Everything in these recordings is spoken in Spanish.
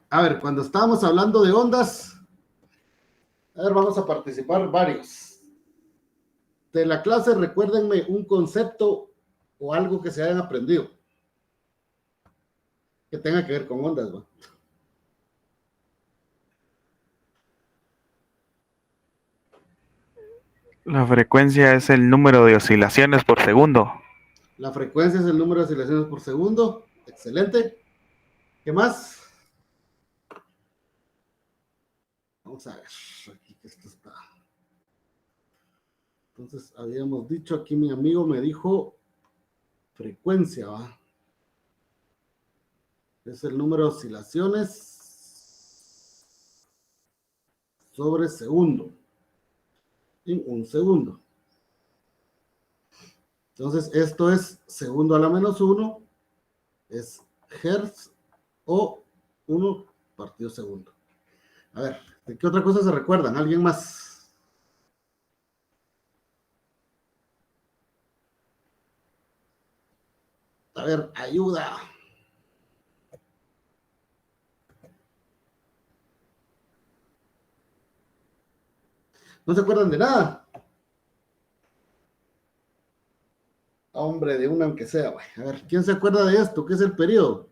A ver, cuando estábamos hablando de ondas, a ver, vamos a participar varios. De la clase, recuérdenme un concepto o algo que se hayan aprendido que tenga que ver con ondas, ¿no? La frecuencia es el número de oscilaciones por segundo. La frecuencia es el número de oscilaciones por segundo. Excelente. ¿Qué más? Vamos a ver. Aquí que esto está. Entonces, habíamos dicho, aquí mi amigo me dijo frecuencia, ¿va? Es el número de oscilaciones sobre segundo. En un segundo. Entonces, esto es segundo a la menos 1, es hertz o 1 partido segundo. A ver, ¿de qué otra cosa se recuerdan? ¿Alguien más? A ver, ayuda. ¿No se acuerdan de nada? Hombre, de una aunque sea, güey. A ver, ¿quién se acuerda de esto? ¿Qué es el periodo?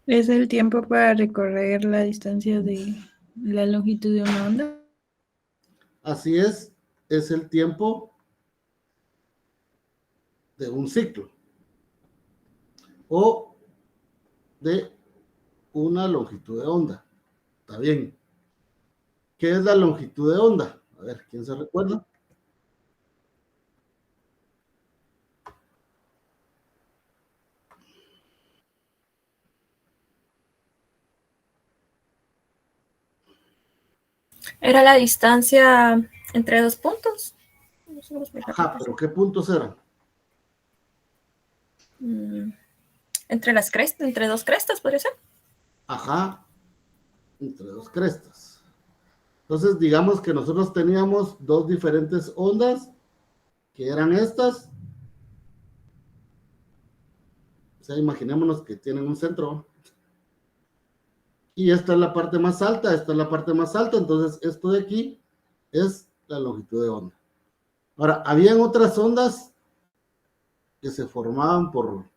Es el tiempo para recorrer la distancia de la longitud de una onda. Así es el tiempo de un ciclo o de una longitud de onda. Está bien. ¿Qué es la longitud de onda? A ver, ¿quién se recuerda? Era la distancia entre dos puntos. Ajá, pero ¿qué puntos eran? Entre las crestas, entre dos crestas, ¿podría ser? Ajá, entre dos crestas. Entonces, digamos que nosotros teníamos dos diferentes ondas, que eran estas. O sea, imaginémonos que tienen un centro. Y esta es la parte más alta, esta es la parte más alta. Entonces, esto de aquí es la longitud de onda. Ahora, habían otras ondas que se formaban por...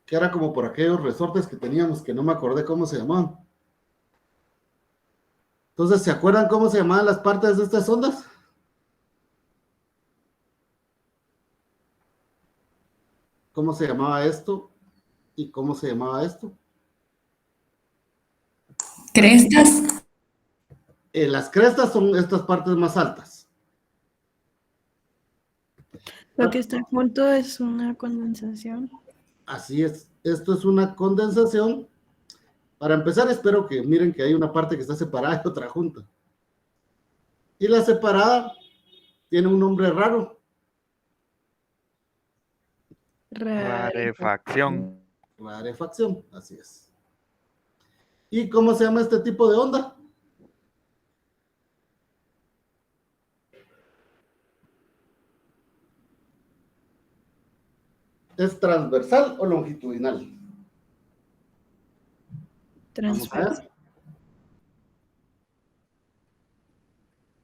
que era como por aquellos resortes que teníamos, que no me acordé cómo se llamaban. Entonces, ¿se acuerdan cómo se llamaban las partes de estas ondas? ¿Cómo se llamaba esto? ¿Y cómo se llamaba esto? Crestas. Las crestas son estas partes más altas. Lo que está junto es una condensación. Así es. Esto es una condensación. Para empezar, espero que miren que hay una parte que está separada y otra junta. Y la separada tiene un nombre raro. Rarefacción. Rarefacción, así es. ¿Y cómo se llama este tipo de onda? ¿Es transversal o longitudinal? Vamos a ver. Transversal.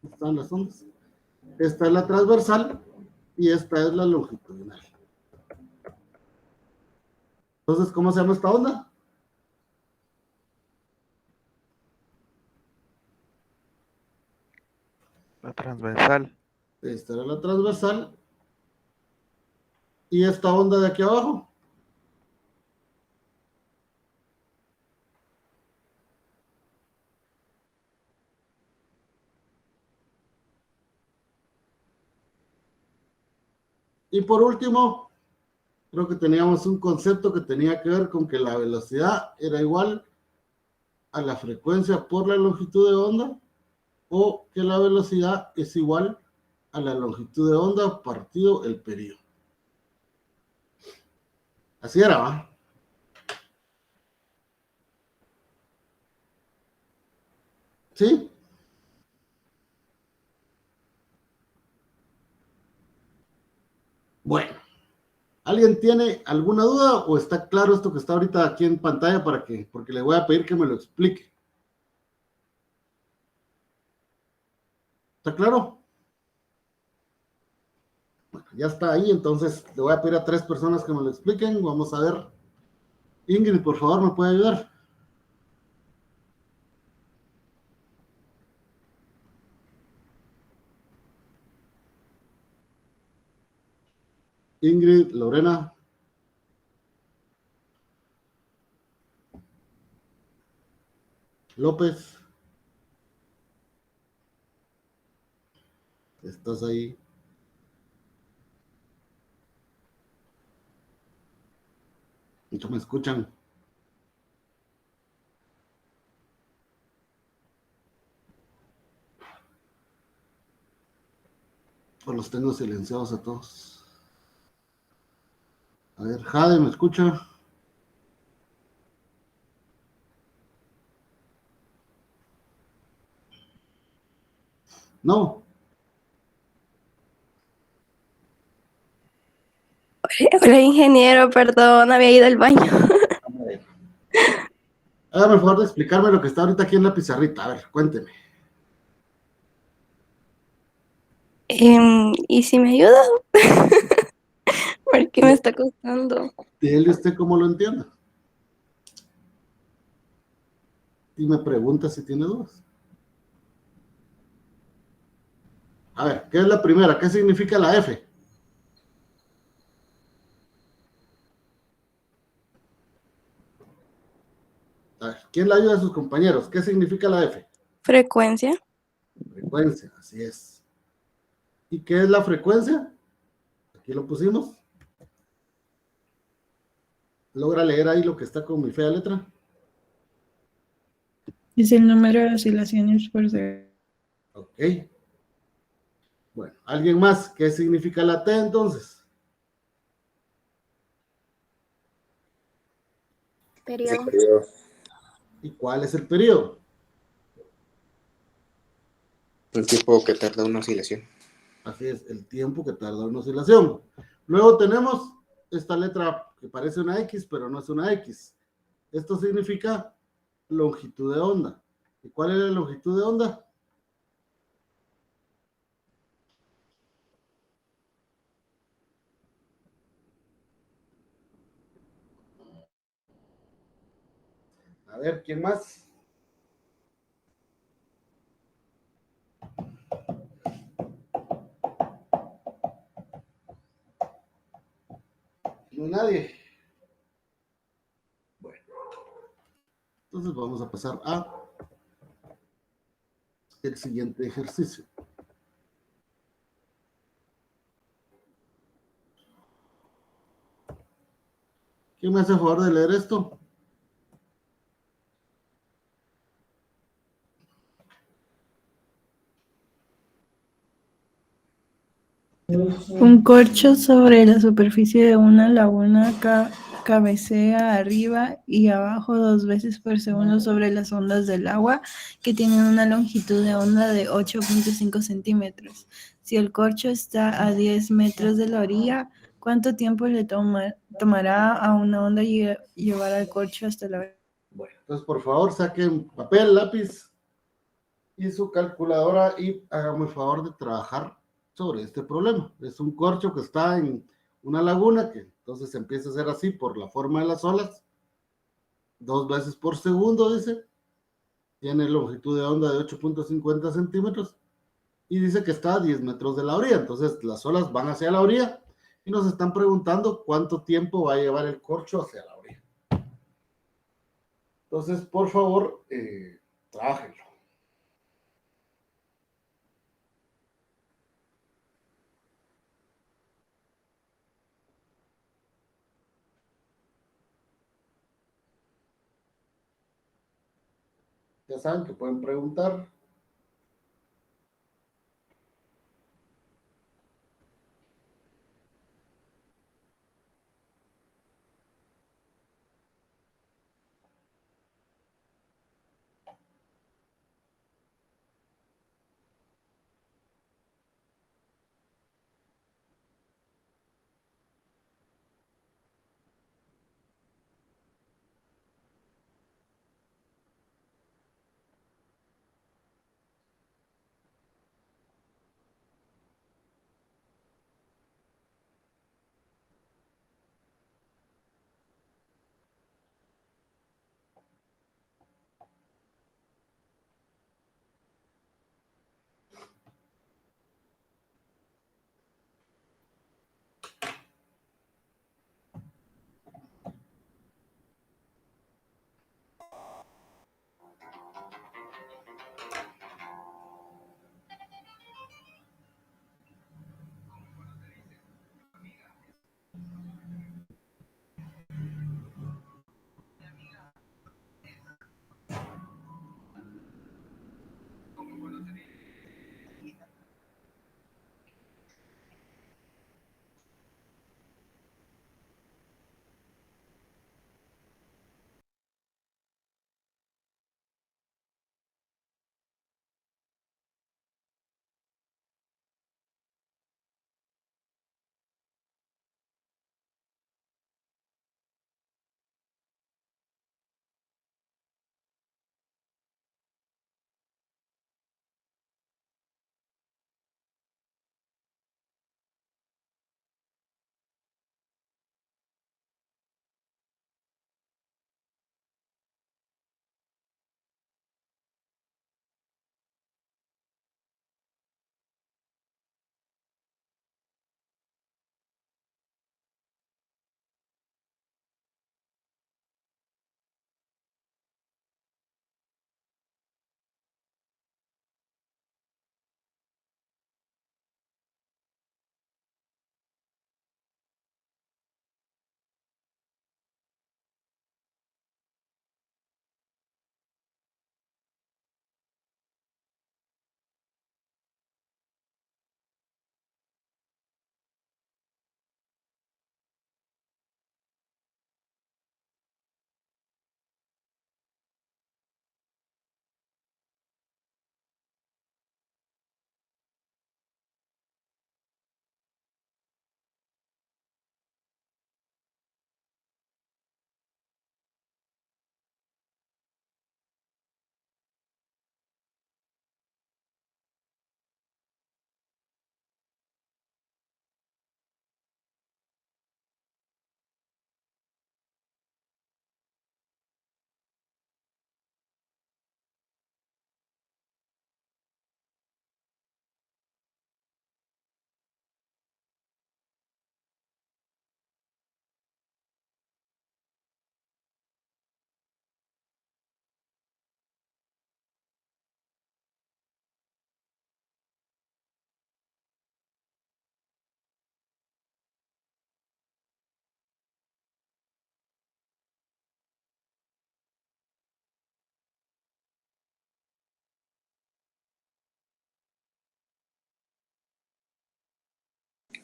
Están las ondas. Esta es la transversal y esta es la longitudinal. Entonces, ¿cómo se llama esta onda? La transversal. Esta era la transversal. ¿Y esta onda de aquí abajo? Y por último, creo que teníamos un concepto que tenía que ver con que la velocidad era igual a la frecuencia por la longitud de onda, o que la velocidad es igual a la longitud de onda partido el periodo. Así era, ¿va? ¿Sí? Bueno, ¿alguien tiene alguna duda o está claro esto que está ahorita aquí en pantalla para que, porque le voy a pedir que me lo explique? ¿Está claro? Bueno, ya está ahí, entonces le voy a pedir a 3 personas que me lo expliquen. Vamos a ver. Ingrid, por favor, ¿me puede ayudar? Ingrid, Lorena, López, ¿estás ahí? ¿Muchos me escuchan? O los tengo silenciados a todos. A ver, Jade, ¿me escucha? No. Hola, ingeniero, perdón, había ido al baño. Hágame el favor de explicarme lo que está ahorita aquí en la pizarrita. A ver, cuénteme. ¿Y si me ayuda? ¿Por qué me está costando? Dile usted cómo lo entienda. Y me pregunta si tiene dudas. A ver, ¿qué es la primera? ¿Qué significa la F? A ver, ¿quién le ayuda a sus compañeros? ¿Qué significa la F? Frecuencia. Frecuencia, así es. ¿Y qué es la frecuencia? Aquí lo pusimos. ¿Logra leer ahí lo que está con mi fea letra? Es el número de oscilaciones por segundo. Ok. Bueno, ¿alguien más? ¿Qué significa la T entonces? Periodo. ¿Y cuál es el periodo? El tiempo que tarda una oscilación. Así es, el tiempo que tarda una oscilación. Luego tenemos esta letra que parece una X, pero no es una X. Esto significa longitud de onda. ¿Y cuál es la longitud de onda? A ver, ¿quién más? No hay nadie. Bueno, entonces vamos a pasar a el siguiente ejercicio. ¿Quién me hace el favor de leer esto? Un corcho sobre la superficie de una laguna cabecea arriba y abajo 2 veces por segundo sobre las ondas del agua, que tienen una longitud de onda de 8.5 centímetros. Si el corcho está a 10 metros de la orilla, ¿cuánto tiempo le tomará a una onda llevar al corcho hasta la orilla? Bueno, entonces por favor saquen papel, lápiz y su calculadora y hágame el favor de trabajar sobre este problema. Es un corcho que está en una laguna que entonces empieza a ser así por la forma de las olas, 2 veces por segundo, dice, tiene longitud de onda de 8.50 centímetros y dice que está a 10 metros de la orilla. Entonces las olas van hacia la orilla y nos están preguntando cuánto tiempo va a llevar el corcho hacia la orilla. Entonces, por favor, trabajenlo. Ya saben que pueden preguntar.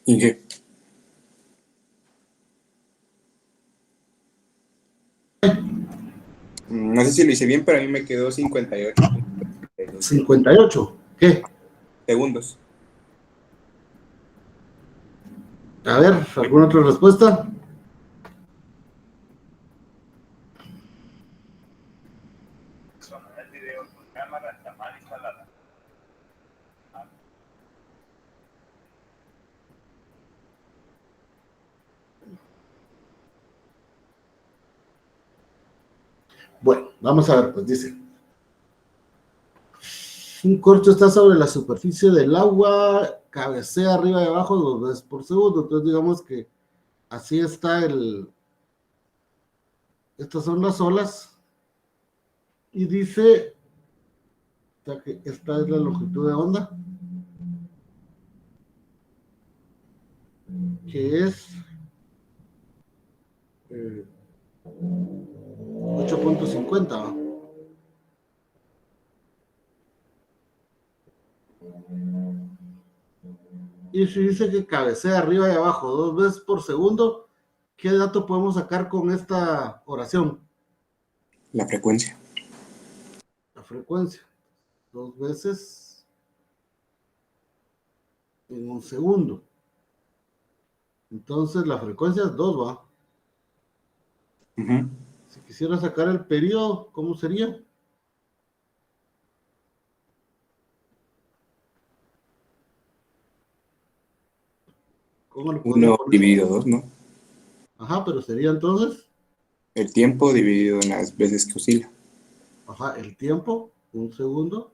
Inge. No sé si lo hice bien, pero a mí me quedó 58. 58. ¿Qué? Segundos. A ver, ¿alguna otra respuesta? Bueno, vamos a ver, pues dice. Un corcho está sobre la superficie del agua, cabecea arriba y abajo 2 veces por segundo. Entonces digamos que así está estas son las olas. Y dice, o sea que esta es la longitud de onda, que es 8.50, ¿va? Y si dice que cabecea arriba y abajo 2 veces por segundo, ¿qué dato podemos sacar con esta oración? La frecuencia. La frecuencia. 2 veces en un segundo. Entonces la frecuencia es 2, ¿va? Uh-huh. Si quisiera sacar el periodo, ¿cómo sería? ¿Cómo lo podemos 1 poner? dividido 2, ¿no? Ajá, pero sería entonces, El tiempo dividido en las veces que oscila. ajá, el tiempo, un segundo.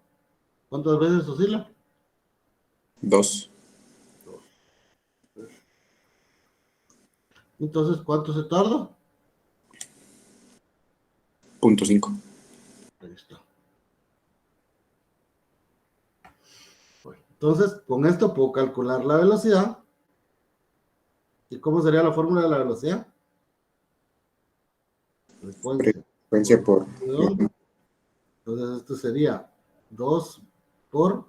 ¿Cuántas veces oscila? 2. Entonces, ¿cuánto se tarda? 0.5. Ahí está. Bueno, entonces, con esto puedo calcular la velocidad. ¿Y cómo sería la fórmula de la velocidad? Frecuencia por... Entonces, esto sería 2 por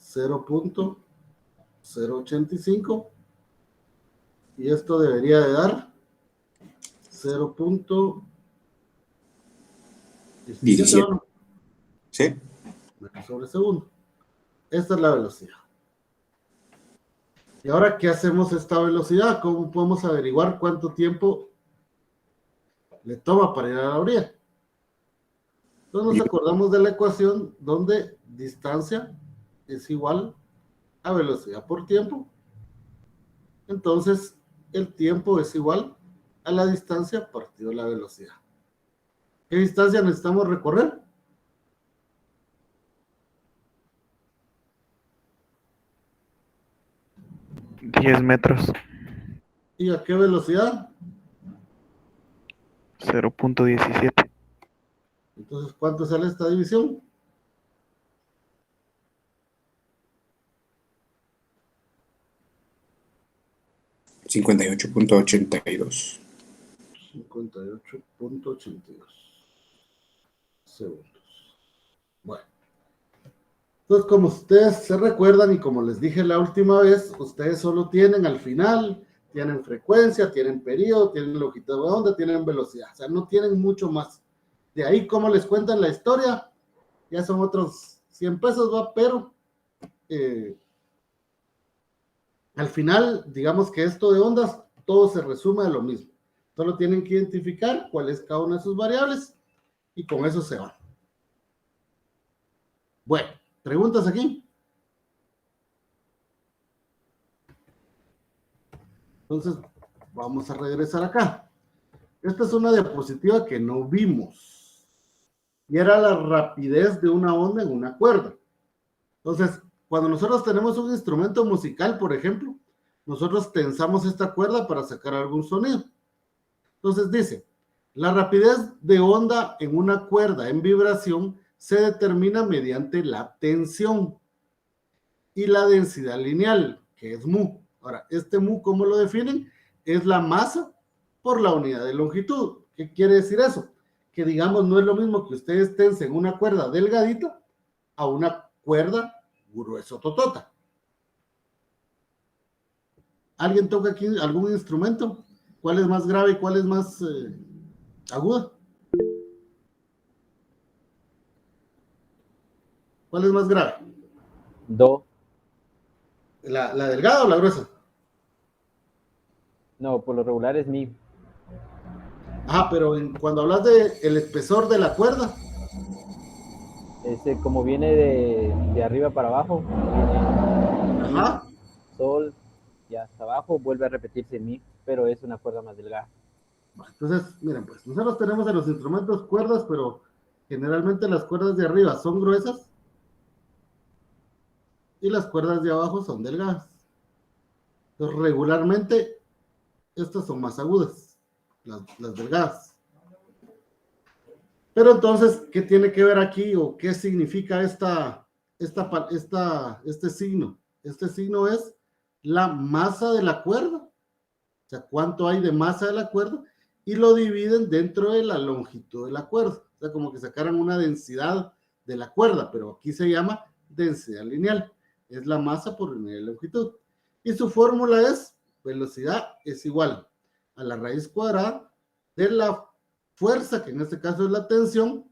0.085. Y esto debería de dar 0.17 17. ¿Sí? metros sobre segundo. Esta es la velocidad. Y ahora, ¿qué hacemos esta velocidad? ¿Cómo podemos averiguar cuánto tiempo le toma para ir a la orilla? Entonces nos acordamos de la ecuación donde distancia es igual a velocidad por tiempo. Entonces, el tiempo es igual a la distancia partido la velocidad. ¿Qué distancia necesitamos recorrer? $10 metros. ¿Y a qué velocidad? 0.17. Entonces, ¿cuánto sale esta división? $58.82. 58.82 segundos. Bueno. Entonces, como ustedes se recuerdan y como les dije la última vez, ustedes solo tienen al final, tienen frecuencia, tienen periodo, tienen longitud de onda, tienen velocidad. O sea, no tienen mucho más. De ahí, como les cuentan la historia, ya son otros 100 pesos, ¿va? Pero al final, digamos que esto de ondas, todo se resume a lo mismo. Solo tienen que identificar cuál es cada una de sus variables y con eso se van. Bueno, ¿preguntas aquí? Entonces, vamos a regresar acá. Esta es una diapositiva que no vimos. Y era la rapidez de una onda en una cuerda. Entonces, cuando nosotros tenemos un instrumento musical, por ejemplo, nosotros tensamos esta cuerda para sacar algún sonido. Entonces dice, la rapidez de onda en una cuerda en vibración se determina mediante la tensión y la densidad lineal, que es mu. Ahora, este mu, ¿cómo lo definen? Es la masa por la unidad de longitud. ¿Qué quiere decir eso? Que digamos, no es lo mismo que ustedes tensen una cuerda delgadita a una cuerda grueso totota. ¿Alguien toca aquí algún instrumento? ¿Cuál es más grave y cuál es más aguda? ¿Cuál es más grave? Do. ¿La delgada o la gruesa? No, por lo regular es mi. Ajá, pero cuando hablas de el espesor de la cuerda, Como viene de arriba para abajo, viene mi, ajá, sol, y hasta abajo vuelve a repetirse mi, pero es una cuerda más delgada. entonces, miren, pues nosotros tenemos en los instrumentos cuerdas, pero generalmente las cuerdas de arriba son gruesas y las cuerdas de abajo son delgadas. Entonces, regularmente, estas son más agudas, las delgadas. Pero entonces, ¿qué tiene que ver aquí o qué significa este signo? Este signo es la masa de la cuerda, o sea, cuánto hay de masa de la cuerda, y lo dividen dentro de la longitud de la cuerda. O sea, como que sacaran una densidad de la cuerda, pero aquí se llama densidad lineal. Es la masa por unidad de longitud. Y su fórmula es, velocidad es igual a la raíz cuadrada de la fuerza, que en este caso es la tensión,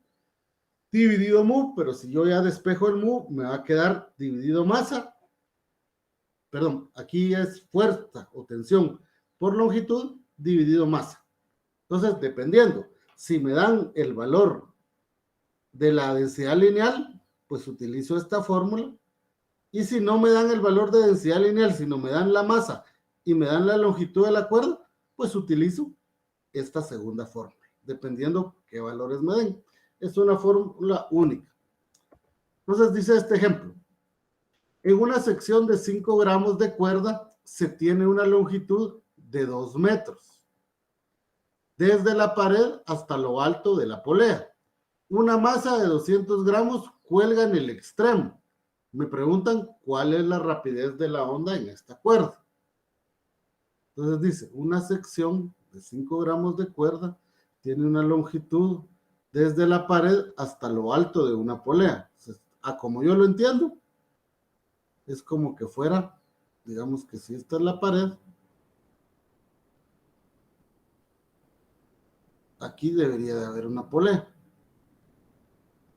dividido mu, pero si yo ya despejo el mu, me va a quedar dividido masa. Perdón, aquí es fuerza o tensión por longitud dividido masa. Entonces, dependiendo, si me dan el valor de la densidad lineal, pues utilizo esta fórmula. Y si no me dan el valor de densidad lineal, sino me dan la masa y me dan la longitud de la cuerda, pues utilizo esta segunda fórmula, dependiendo qué valores me den. Es una fórmula única. Entonces dice este ejemplo. En una sección de 5 gramos de cuerda se tiene una longitud de 2 metros. Desde la pared hasta lo alto de la polea. Una masa de 200 gramos cuelga en el extremo. Me preguntan cuál es la rapidez de la onda en esta cuerda. Entonces dice, una sección de 5 gramos de cuerda tiene una longitud desde la pared hasta lo alto de una polea. Entonces, como yo lo entiendo, es como que fuera, digamos que si esta es la pared, aquí debería de haber una polea.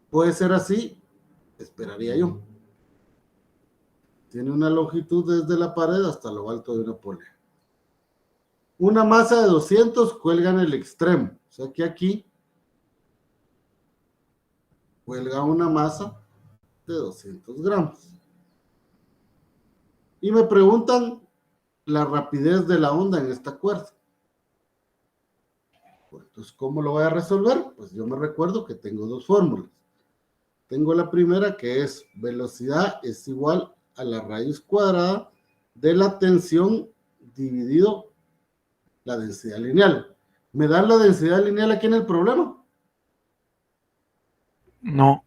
Puede ser así, esperaría yo. Tiene una longitud desde la pared hasta lo alto de una polea. Una masa de 200 cuelga en el extremo. O sea que aquí cuelga una masa de 200 gramos. Y me preguntan la rapidez de la onda en esta cuerda. Pues, entonces, ¿cómo lo voy a resolver? Pues yo me recuerdo que tengo dos fórmulas. Tengo la primera que es velocidad es igual a la raíz cuadrada de la tensión dividido la densidad lineal. ¿Me dan la densidad lineal aquí en el problema? No.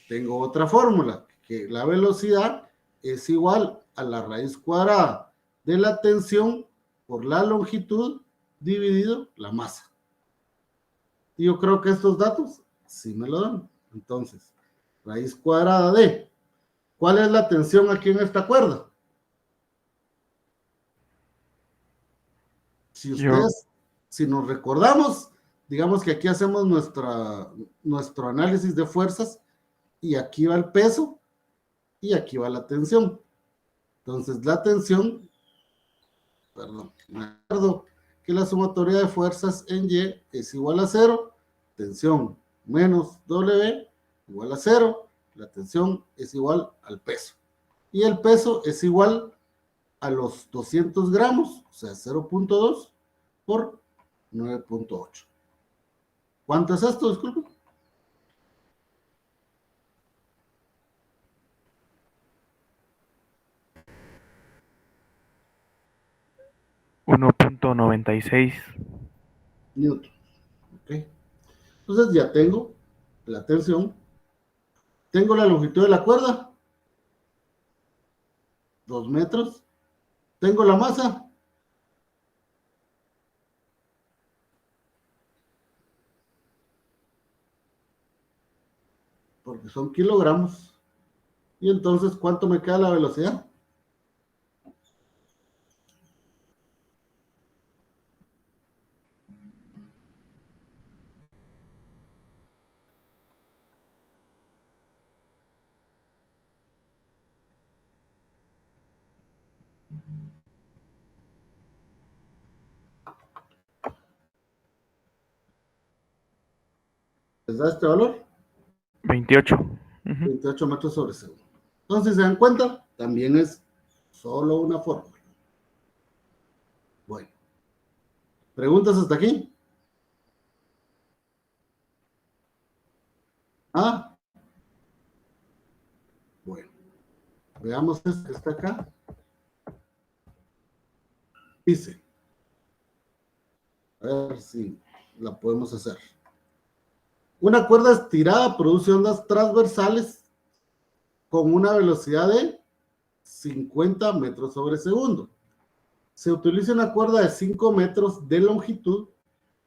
Tengo otra fórmula, que la velocidad es igual a la raíz cuadrada de la tensión por la longitud dividido la masa. Y yo creo que estos datos sí me lo dan. Entonces, raíz cuadrada de, ¿cuál es la tensión aquí en esta cuerda? Si nos recordamos, digamos que aquí hacemos nuestro análisis de fuerzas y aquí va el peso y aquí va la tensión. Entonces, la tensión, me acuerdo que la sumatoria de fuerzas en Y es igual a 0, tensión menos W igual a 0, la tensión es igual al peso. Y el peso es igual a los 200 gramos, o sea, 0.2 por 9.8. ¿Cuánto es esto? Disculpe. $1.96. Newton. Ok. Entonces ya tengo la tensión. Tengo la longitud de la cuerda. 2 metros. Tengo la masa. Porque son kilogramos. Y entonces, ¿cuánto me queda la velocidad? ¿Les da este valor? 28. Ujú. 28 metros sobre segundo. Entonces, ¿se dan cuenta? También es solo una fórmula. Bueno. ¿Preguntas hasta aquí? Ah. Bueno. Veamos esta que está acá. Dice. A ver si la podemos hacer. Una cuerda estirada produce ondas transversales con una velocidad de 50 metros sobre segundo. Se utiliza una cuerda de 5 metros de longitud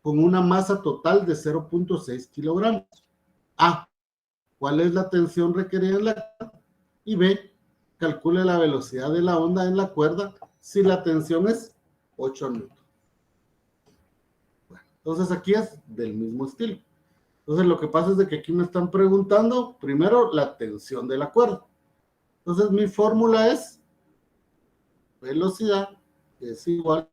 con una masa total de 0.6 kilogramos. A. ¿Cuál es la tensión requerida en la cuerda? Y B. Calcule la velocidad de la onda en la cuerda si la tensión es 8 newtons. Bueno, entonces aquí es del mismo estilo. Entonces lo que pasa es de que aquí me están preguntando primero la tensión de la cuerda. Entonces mi fórmula es velocidad es igual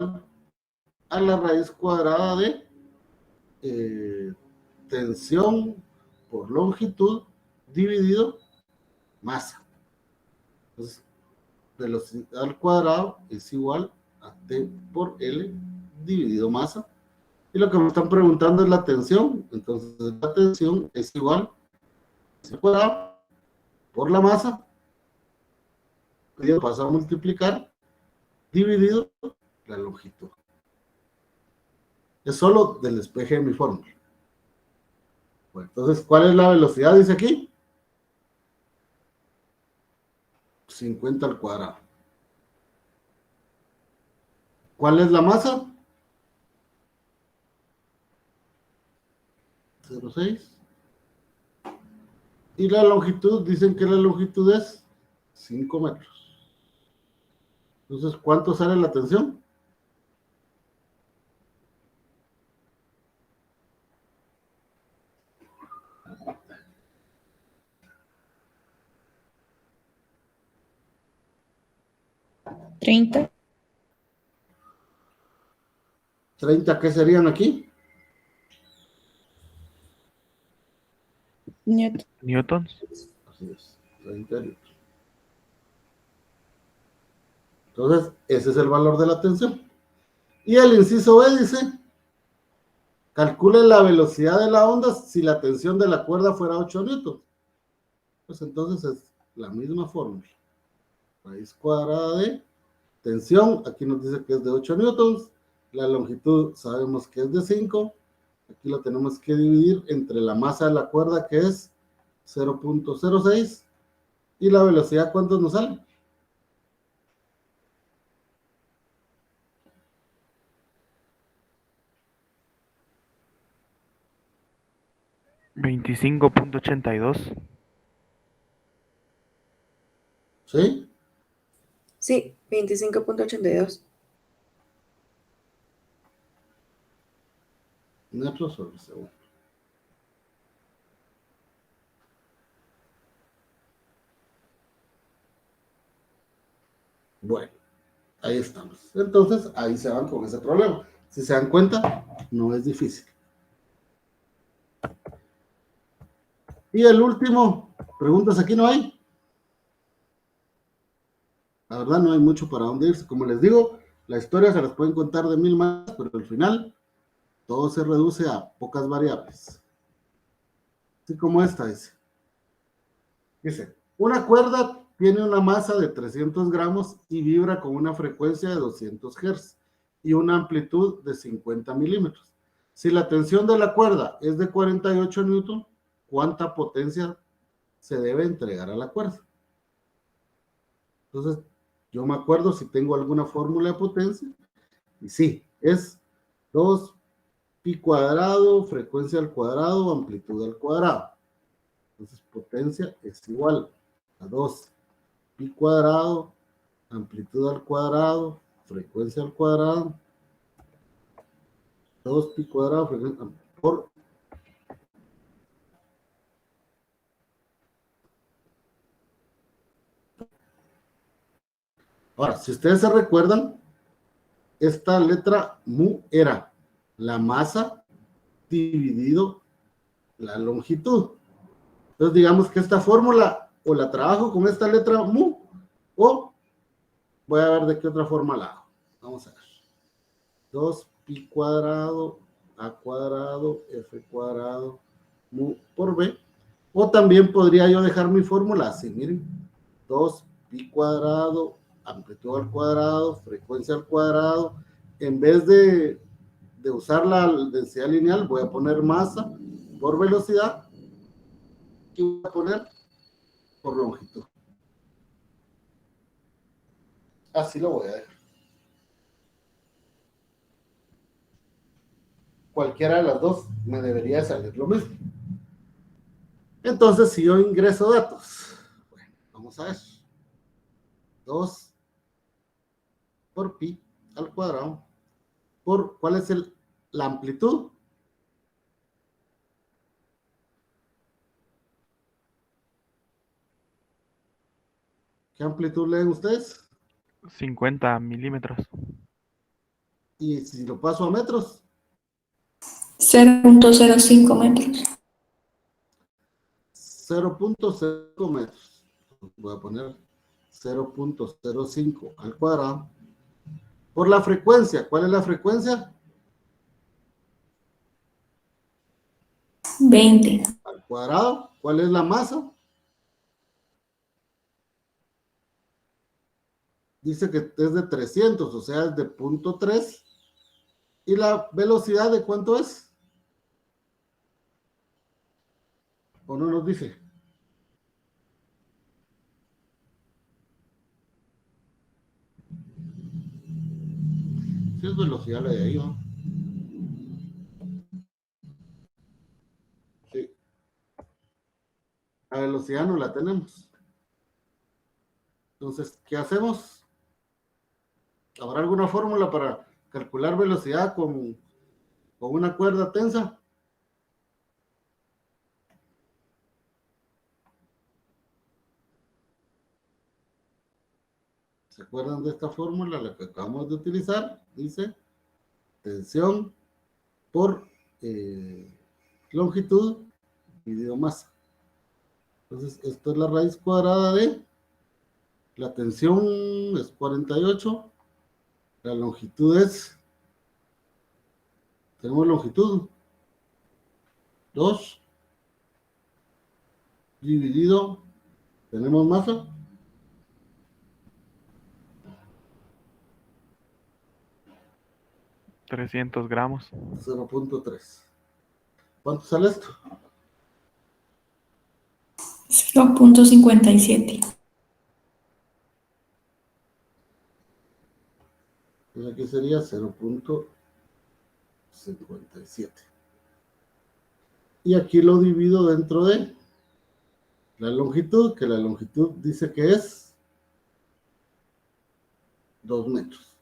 a la raíz cuadrada de tensión por longitud dividido masa. Entonces, velocidad al cuadrado es igual a T por L dividido masa. Y lo que me están preguntando es la tensión. Entonces, la tensión es igual al cuadrado por la masa. Y pasa a multiplicar dividido la longitud. Es solo del despeje de mi fórmula. Bueno, entonces, ¿cuál es la velocidad? Dice aquí. 50 al cuadrado. ¿Cuál es la masa? 0.6. Y la longitud, dicen que la longitud es 5 metros. Entonces, ¿cuánto sale la tensión? ¿30? 30, ¿qué serían aquí? Newton. Newtons. Así es, 30 newtons. Entonces, ese es el valor de la tensión. Y el inciso B dice, calcule la velocidad de la onda si la tensión de la cuerda fuera 8 newtons. Pues entonces es la misma fórmula. Raíz cuadrada de tensión, aquí nos dice que es de 8 newtons, la longitud sabemos que es de 5, aquí lo tenemos que dividir entre la masa de la cuerda que es 0.06 y la velocidad, ¿cuánto nos sale? $25.82. ¿Sí? Sí, 25.82. Metros sobre segundo. Bueno, ahí estamos. Entonces, ahí se van con ese problema. Si se dan cuenta, no es difícil. Y el último, preguntas aquí no hay. La verdad no hay mucho para dónde irse. Como les digo, la historia se las pueden contar de 1000 más, pero al final todo se reduce a pocas variables. Así como esta dice. Dice, una cuerda tiene una masa de 300 gramos y vibra con una frecuencia de 200 Hz y una amplitud de 50 milímetros. Si la tensión de la cuerda es de 48 newton, ¿cuánta potencia se debe entregar a la cuerda? Entonces, yo me acuerdo si tengo alguna fórmula de potencia, y sí, es 2 pi cuadrado, frecuencia al cuadrado, amplitud al cuadrado. Entonces, potencia es igual a 2 pi cuadrado, amplitud al cuadrado, frecuencia al cuadrado, 2 pi cuadrado, frecuencia por Ahora, si ustedes se recuerdan, esta letra mu era la masa dividido la longitud. Entonces, digamos que esta fórmula o la trabajo con esta letra mu o voy a ver de qué otra forma la hago. Vamos a ver. 2pi cuadrado a cuadrado f cuadrado mu por b. O también podría yo dejar mi fórmula así, miren. 2pi cuadrado, amplitud al cuadrado, frecuencia al cuadrado. En vez de usar la densidad lineal, voy a poner masa por velocidad y voy a poner por longitud. Así lo voy a dejar. Cualquiera de las dos me debería salir lo mismo. Entonces, si yo ingreso datos, bueno, vamos a ver. 2 por pi al cuadrado por, ¿cuál es la amplitud? ¿Qué amplitud leen ustedes? 50 milímetros. Y si lo paso a metros, 0.05 metros. 0.05 metros. Voy a poner 0.05 al cuadrado. Por la frecuencia, ¿cuál es la frecuencia? 20. Al cuadrado. ¿Cuál es la masa? Dice que es de 300, o sea, es de 0.3. ¿Y la velocidad de cuánto es? ¿O no nos dice? Si es velocidad la de ahí, ¿no? Sí. La velocidad no la tenemos. Entonces, ¿qué hacemos? ¿Habrá alguna fórmula para calcular velocidad con una cuerda tensa? ¿Se acuerdan de esta fórmula, la que acabamos de utilizar? Dice tensión por longitud dividido masa. Entonces, esto es la raíz cuadrada de la tensión es 48, la longitud es, tenemos longitud 2 dividido, tenemos masa 300 gramos. 0.3. ¿Cuánto sale esto? 0.57. Pues aquí sería 0.57. Y aquí lo divido dentro de la longitud, que la longitud dice que es 2 metros.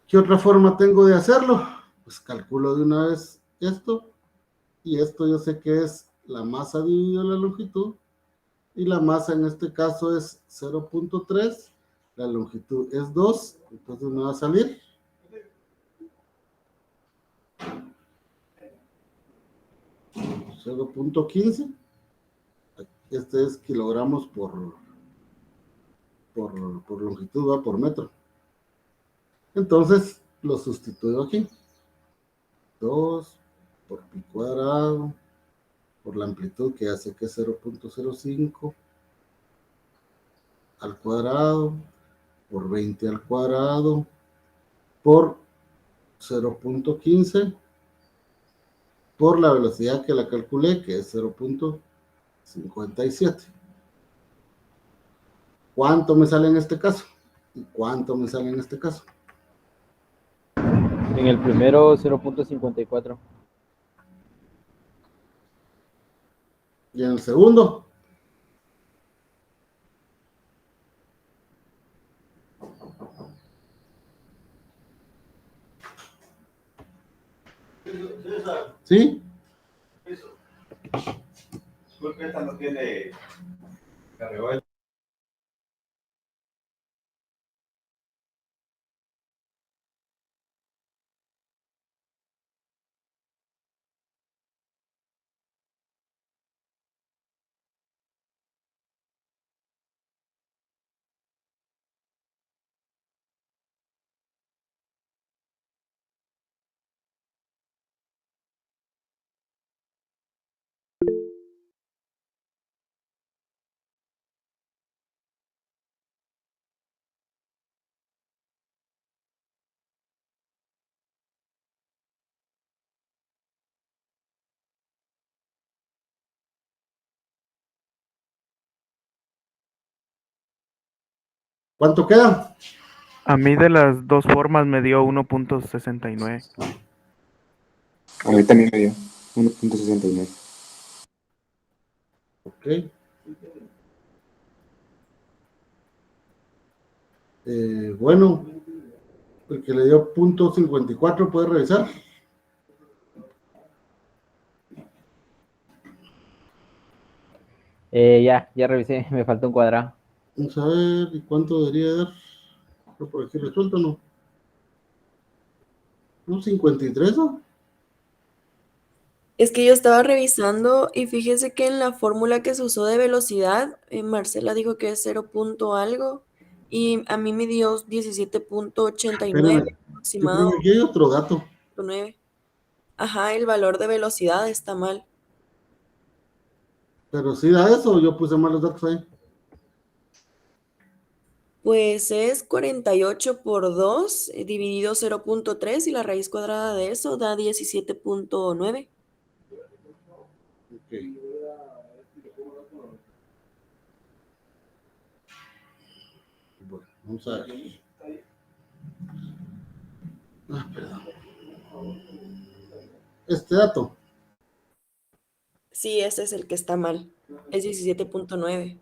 ¿Qué otra forma tengo de hacerlo? Pues calculo de una vez esto, y esto yo sé que es la masa dividido la longitud, y la masa en este caso es 0.3, la longitud es 2, entonces me va a salir 0.15. Este es kilogramos por longitud, va por metro. Entonces lo sustituyo aquí. 2 por pi cuadrado por la amplitud que hace que es 0.05 al cuadrado por 20 al cuadrado por 0.15 por la velocidad que la calculé, que es 0.57. ¿Cuánto me sale en este caso? ¿Y cuánto me sale en este caso? En el primero 0.54. Y en el segundo, ¿sí? Disculpe, esta no tiene cargador. ¿Cuánto queda? A mí de las dos formas me dio 1.69. A mí también me dio 1.69. Ok. Bueno, el que le dio .54 puede revisar. Ya revisé, me falta un cuadrado. Vamos a ver, ¿y cuánto debería dar? ¿No por aquí resuelto o no? ¿No? 53, ¿no? Es que yo estaba revisando y fíjese que en la fórmula que se usó de velocidad, Marcela dijo que es 0 punto algo y a mí me dio 17.89 Espérame, yo creo aproximado. que aquí hay otro dato. 9. Ajá, el valor de velocidad está mal. Pero sí da eso, yo puse malos datos ahí. Pues es 48 por 2 dividido 0.3 y la raíz cuadrada de eso da 17.9. Ok. Bueno, vamos a ver. Perdón. Este dato. Sí, ese es el que está mal. Es 17.9.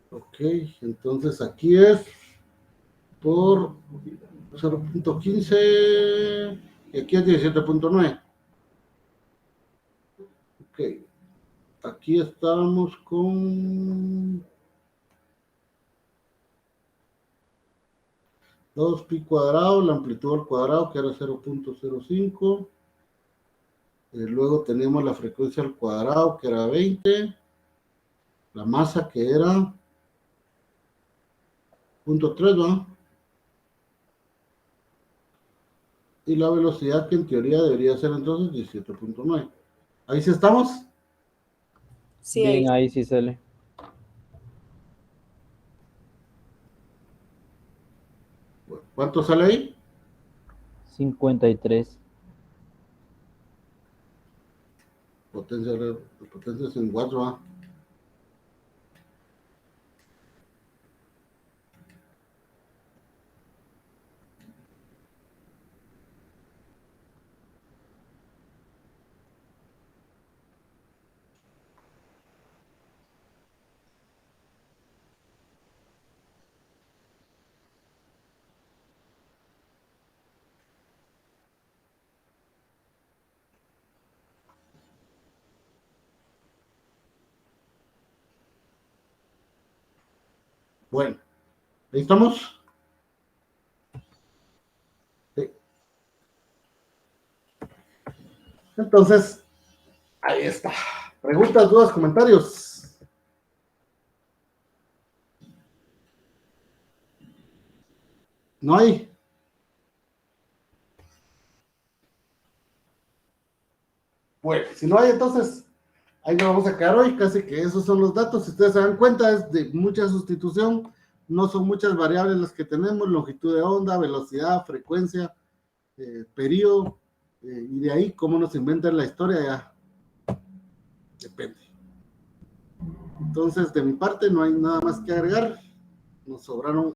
Ok, entonces aquí es por 0.15 y aquí es 17.9. Ok, aquí estamos con 2pi cuadrado, la amplitud al cuadrado que era 0.05. Luego tenemos la frecuencia al cuadrado que era 20. La masa que era 0.3, ¿no? Y la velocidad que en teoría debería ser entonces 17.9. Ahí sí estamos. Sí, ahí. Bien, ahí sí sale. Bueno, ¿cuánto sale ahí? 53. Potencia es en watts, ¿va? Bueno, ¿ahí estamos? Sí. Entonces, ahí está. Preguntas, dudas, comentarios. ¿No hay? Bueno, si no hay, entonces ahí nos vamos a quedar hoy. Casi que esos son los datos. Si ustedes se dan cuenta, es de mucha sustitución. No son muchas variables las que tenemos: longitud de onda, velocidad, frecuencia, periodo. Y de ahí, cómo nos inventan la historia, ya depende. Entonces, de mi parte, no hay nada más que agregar. Nos sobraron